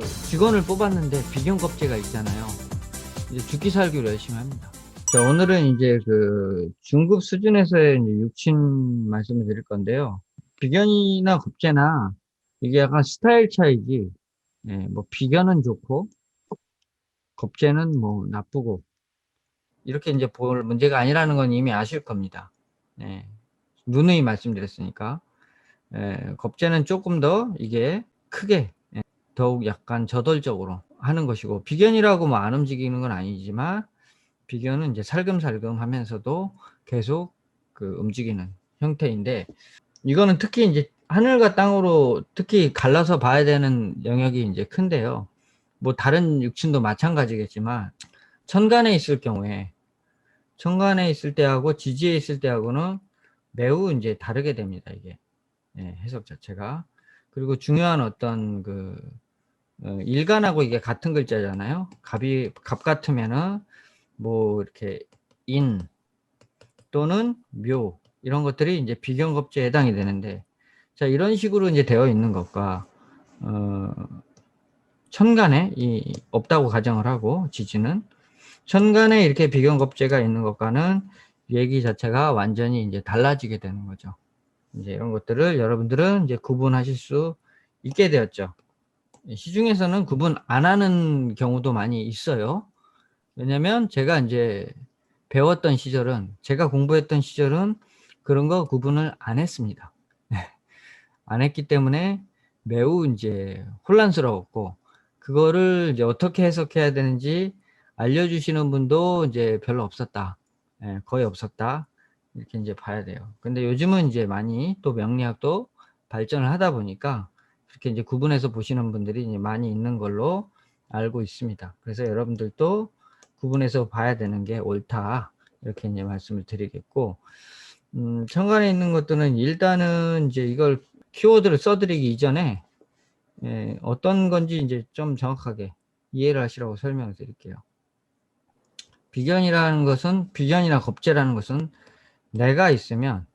직원을 뽑았는데 비경겁제가 있잖아요. 이제 죽기 살기로 열심히 합니다. 자, 오늘은 이제 그 중급 수준에서의 이제 육친 말씀을 드릴 건데요. 비견이나 겁제나 이게 약간 스타일 차이지. 예, 뭐 비견은 좋고 겁제는 뭐 나쁘고 이렇게 이제 볼 문제가 아니라는 건 이미 아실 겁니다. 예, 누누이 말씀드렸으니까. 예, 겁제는 조금 더 이게 크게 더욱 약간 저돌적으로 하는 것이고, 비견이라고 뭐 안 움직이는 건 아니지만 비견은 이제 살금살금 하면서도 계속 그 움직이는 형태인데, 이거는 특히 이제 하늘과 땅으로 특히 갈라서 봐야 되는 영역이 이제 큰데요. 뭐 다른 육친도 마찬가지겠지만 천간에 있을 경우에, 천간에 있을 때하고 지지에 있을 때하고는 매우 이제 다르게 됩니다. 이게 해석 자체가. 그리고 중요한 어떤 그 일간하고 이게 같은 글자잖아요. 갑 같으면은 뭐 이렇게 인 또는 묘 이런 것들이 이제 비견겁제에 해당이 되는데, 자, 이런 식으로 이제 되어 있는 것과 어, 천간에 없다고 가정을 하고, 지지는 천간에 이렇게 비견겁제가 있는 것과는 얘기 자체가 완전히 이제 달라지게 되는 거죠. 이제 이런 것들을 여러분들은 이제 구분하실 수 있게 되었죠. 시중에서는 구분 안 하는 경우도 많이 있어요. 왜냐면 제가 이제 배웠던 시절은, 제가 공부했던 시절은 그런 거 구분을 안 했습니다. 안 했기 때문에 매우 이제 혼란스러웠고, 그거를 이제 어떻게 해석해야 되는지 알려주시는 분도 이제 별로 없었다. 거의 없었다. 이렇게 이제 봐야 돼요. 근데 요즘은 이제 많이 또 명리학도 발전을 하다 보니까 그렇게 이제 구분해서 보시는 분들이 이제 많이 있는 걸로 알고 있습니다. 그래서 여러분들도 구분해서 봐야 되는 게 옳다. 이렇게 이제 말씀을 드리겠고, 천간에 있는 것들은 일단은 이제 이걸 키워드를 써드리기 이전에 어떤 건지 이제 좀 정확하게 이해를 하시라고 설명을 드릴게요. 비견이라는 것은, 비견이나 겁재라는 것은 내가 있으면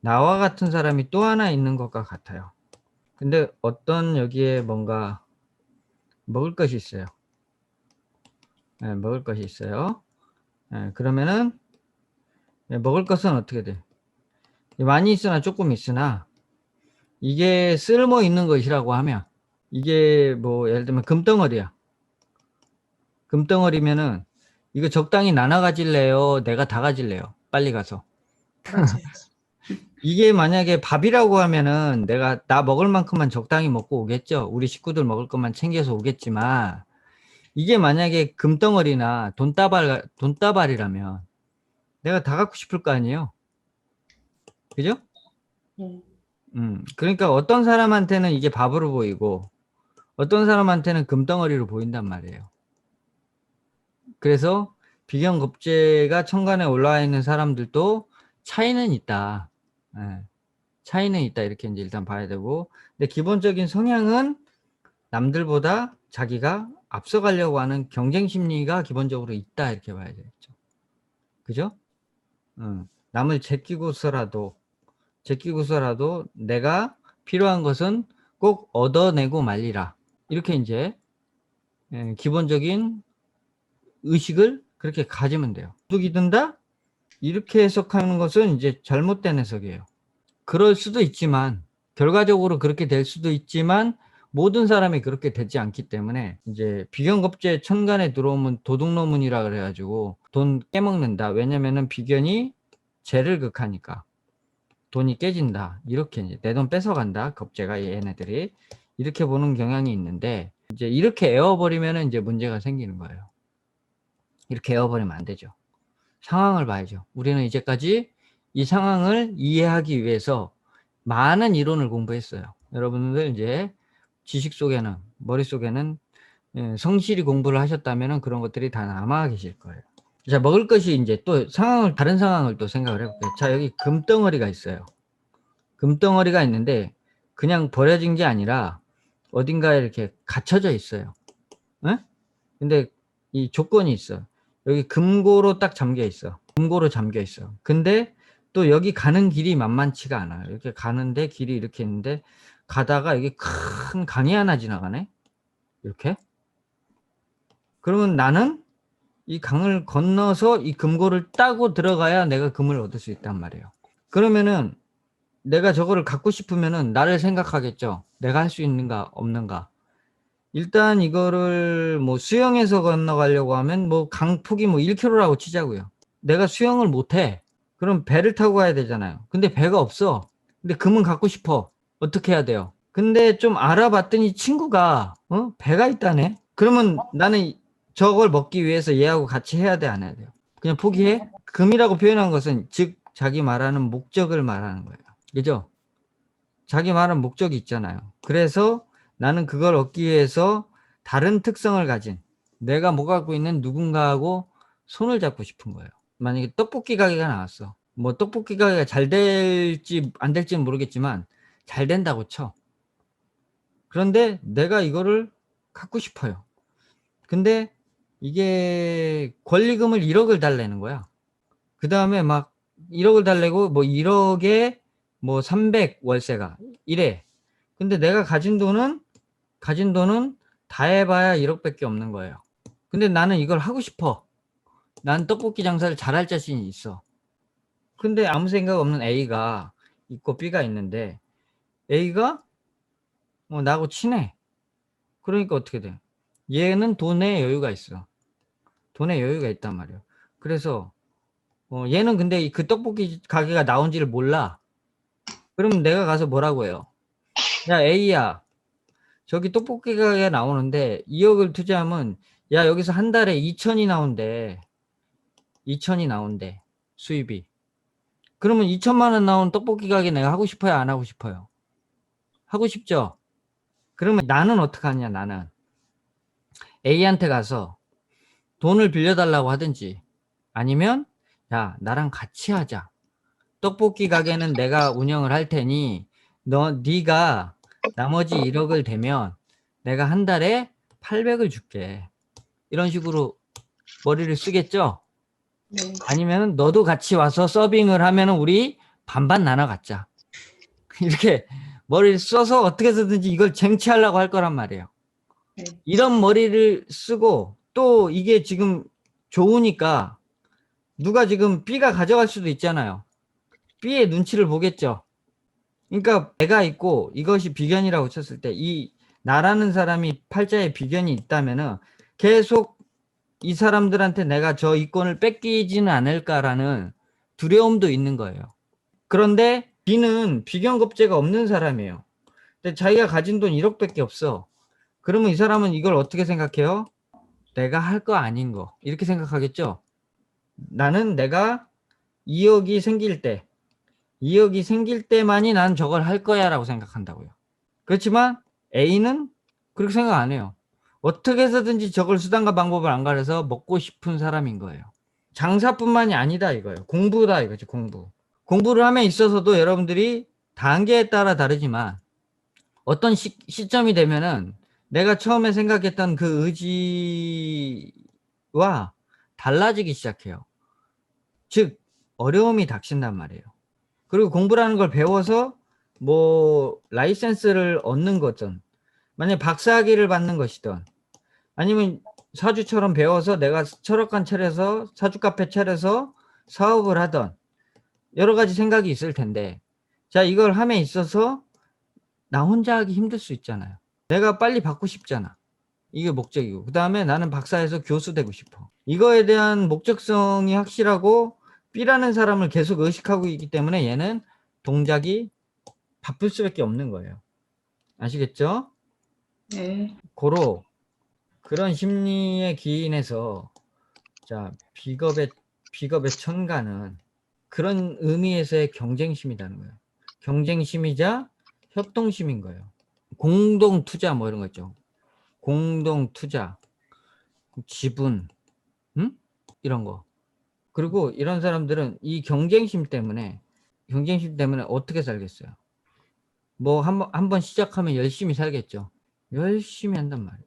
나와 같은 사람이 또 하나 있는 것과 같아요. 근데 어떤 여기에 뭔가 먹을 것이 있어요. 먹을 것이 있어요. 그러면은 먹을 것은 어떻게 돼? 많이 있으나 조금 있으나 이게 쓸모 있는 것이라고 하면, 이게 뭐 예를 들면 금덩어리야. 금덩어리면은 이거 적당히 나눠 가질래요? 내가 다 가질래요? 빨리 가서. 가져야지. 이게 만약에 밥이라고 하면은 내가 나 먹을 만큼만 적당히 먹고 오겠죠. 우리 식구들 먹을 것만 챙겨서 오겠지만, 이게 만약에 금덩어리나 돈다발이라면 내가 다 갖고 싶을 거 아니에요. 그죠? 네. 그러니까 어떤 사람한테는 이게 밥으로 보이고 어떤 사람한테는 금덩어리로 보인단 말이에요. 그래서 비견겁제가 천간에 올라와 있는 사람들도 차이는 있다. 차이는 있다. 이렇게 이제 일단 봐야 되고, 근데 기본적인 성향은 남들보다 자기가 앞서가려고 하는 경쟁 심리가 기본적으로 있다. 이렇게 봐야 되겠죠. 그죠? 남을 제끼고서라도 내가 필요한 것은 꼭 얻어내고 말리라. 이렇게 이제 기본적인 의식을 그렇게 가지면 돼요. 도둑이 든다? 이렇게 해석하는 것은 이제 잘못된 해석이에요. 그럴 수도 있지만, 결과적으로 그렇게 될 수도 있지만 모든 사람이 그렇게 되지 않기 때문에, 이제 비견겁제 천간에 들어오면 도둑노문이라 그래가지고 돈 깨먹는다. 왜냐면은 비견이 재를 극하니까 돈이 깨진다. 이렇게 이제 내 돈 뺏어간다. 겁제가 얘네들이 이렇게 보는 경향이 있는데, 이제 이렇게 에워버리면 이제 문제가 생기는 거예요. 이렇게 에워버리면 안 되죠. 상황을 봐야죠. 우리는 이제까지 이 상황을 이해하기 위해서 많은 이론을 공부했어요. 여러분들 이제 지식 속에는, 머릿속에는 성실히 공부를 하셨다면 그런 것들이 다 남아 계실 거예요. 자, 먹을 것이 이제 또 다른 상황을 또 생각을 해볼게요. 자, 여기 금덩어리가 있어요. 금덩어리가 있는데 그냥 버려진 게 아니라 어딘가에 이렇게 갇혀져 있어요. 에? 근데 이 조건이 있어. 여기 금고로 딱 잠겨 있어. 금고로 잠겨 있어. 근데 또 여기 가는 길이 만만치가 않아요. 이렇게 가는데 길이 이렇게 있는데 가다가 여기 큰 강이 하나 지나가네. 이렇게. 그러면 나는 이 강을 건너서 이 금고를 따고 들어가야 내가 금을 얻을 수 있단 말이에요. 그러면은 내가 저거를 갖고 싶으면은 나를 생각하겠죠. 내가 할 수 있는가 없는가. 일단 이거를 뭐 수영해서 건너가려고 하면 뭐 강폭이 뭐 1km라고 치자고요. 내가 수영을 못해. 그럼 배를 타고 가야 되잖아요. 근데 배가 없어. 근데 금은 갖고 싶어. 어떻게 해야 돼요? 근데 좀 알아봤더니 친구가 배가 있다네. 그러면 나는 저걸 먹기 위해서 얘하고 같이 해야 돼, 안 해야 돼요? 그냥 포기해? 금이라고 표현한 것은 즉 자기 말하는 목적을 말하는 거예요. 그죠? 자기 말하는 목적이 있잖아요. 그래서 나는 그걸 얻기 위해서 다른 특성을 가진 내가 뭐 갖고 있는 누군가하고 손을 잡고 싶은 거예요. 만약에 떡볶이 가게가 나왔어. 뭐 떡볶이 가게가 잘 될지 안 될지는 모르겠지만 잘 된다고 쳐. 그런데 내가 이거를 갖고 싶어요. 근데 이게 권리금을 1억을 달라는 거야. 그 다음에 막 1억을 달래고 뭐 1억에 뭐 300 월세가 이래. 근데 내가 가진 돈은 다 해봐야 1억밖에 없는 거예요. 근데 나는 이걸 하고 싶어. 난 떡볶이 장사를 잘할 자신이 있어. 근데 아무 생각 없는 A가 있고 B가 있는데 A가 나하고 친해. 그러니까 어떻게 돼? 얘는 돈에 여유가 있어. 돈에 여유가 있단 말이에요. 그래서 얘는 근데 그 떡볶이 가게가 나온지를 몰라. 그럼 내가 가서 뭐라고 해요? 야 A야, 저기 떡볶이 가게 나오는데 2억을 투자하면 야 여기서 한 달에 2천이 나온대. 2천이 나온대. 수입이. 그러면 2천만 원 나온 떡볶이 가게 내가 하고 싶어요, 안 하고 싶어요? 하고 싶죠? 그러면 나는 어떡하냐, 나는. A한테 가서 돈을 빌려달라고 하든지 아니면 야, 나랑 같이 하자. 떡볶이 가게는 내가 운영을 할 테니 네가 나머지 1억을 대면 내가 한 달에 800을 줄게. 이런 식으로 머리를 쓰겠죠? 네. 아니면 너도 같이 와서 서빙을 하면 우리 반반 나눠 갖자. 이렇게 머리를 써서 어떻게 해서든지 이걸 쟁취하려고 할 거란 말이에요. 네. 이런 머리를 쓰고 또 이게 지금 좋으니까 누가 지금 B가 가져갈 수도 있잖아요. B의 눈치를 보겠죠. 그러니까 배가 있고 이것이 비견이라고 쳤을 때 이 나라는 사람이 팔자에 비견이 있다면은 계속 이 사람들한테 내가 저 이권을 뺏기지는 않을까라는 두려움도 있는 거예요. 그런데 B는 비견겁제가 없는 사람이에요. 근데 자기가 가진 돈 1억밖에 없어. 그러면 이 사람은 이걸 어떻게 생각해요? 내가 할 거 아닌 거. 이렇게 생각하겠죠? 나는 내가 2억이 생길 때, 2억이 생길 때만이 난 저걸 할 거야 라고 생각한다고요. 그렇지만 A는 그렇게 생각 안 해요. 어떻게 해서든지 저걸 수단과 방법을 안 가려서 먹고 싶은 사람인 거예요. 장사뿐만이 아니다 이거예요. 공부다 이거죠, 공부. 공부를 함에 있어서도 여러분들이 단계에 따라 다르지만 어떤 시점이 되면은 내가 처음에 생각했던 그 의지와 달라지기 시작해요. 즉 어려움이 닥친단 말이에요. 그리고 공부라는 걸 배워서 뭐 라이센스를 얻는 것든 만약 박사학위를 받는 것이든 아니면 사주처럼 배워서 내가 철학관 차려서 사주 카페 차려서 사업을 하던 여러 가지 생각이 있을 텐데 자 이걸 함에 있어서 나 혼자 하기 힘들 수 있잖아요. 내가 빨리 받고 싶잖아. 이게 목적이고 그 다음에 나는 박사에서 교수 되고 싶어. 이거에 대한 목적성이 확실하고 B라는 사람을 계속 의식하고 있기 때문에 얘는 동작이 바쁠 수밖에 없는 거예요. 아시겠죠? 네. 고로 그런 심리에 기인해서 자 비겁의 천가는 그런 의미에서의 경쟁심이라는 거예요. 경쟁심이자 협동심인 거예요. 공동 투자 뭐 이런 거 있죠. 공동 투자, 지분, 이런 거. 그리고 이런 사람들은 이 경쟁심 때문에 어떻게 살겠어요? 뭐 한번 시작하면 열심히 살겠죠. 열심히 한단 말이에요.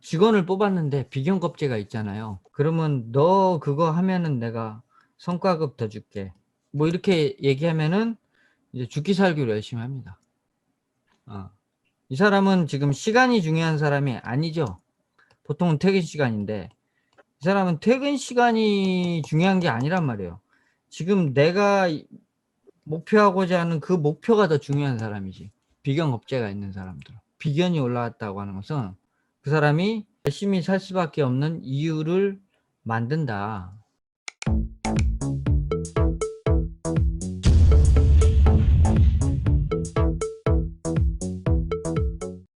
직원을 뽑았는데 비경겁제가 있잖아요. 그러면 너 그거 하면은 내가 성과급 더 줄게. 뭐 이렇게 얘기하면은 이제 죽기 살기로 열심히 합니다. 이 사람은 지금 시간이 중요한 사람이 아니죠. 보통은 퇴근 시간인데 이 사람은 퇴근 시간이 중요한 게 아니란 말이에요. 지금 내가 목표하고자 하는 그 목표가 더 중요한 사람이지. 비견겁제가 있는 사람들. 비견이 올라왔다고 하는 것은 그 사람이 열심히 살 수밖에 없는 이유를 만든다.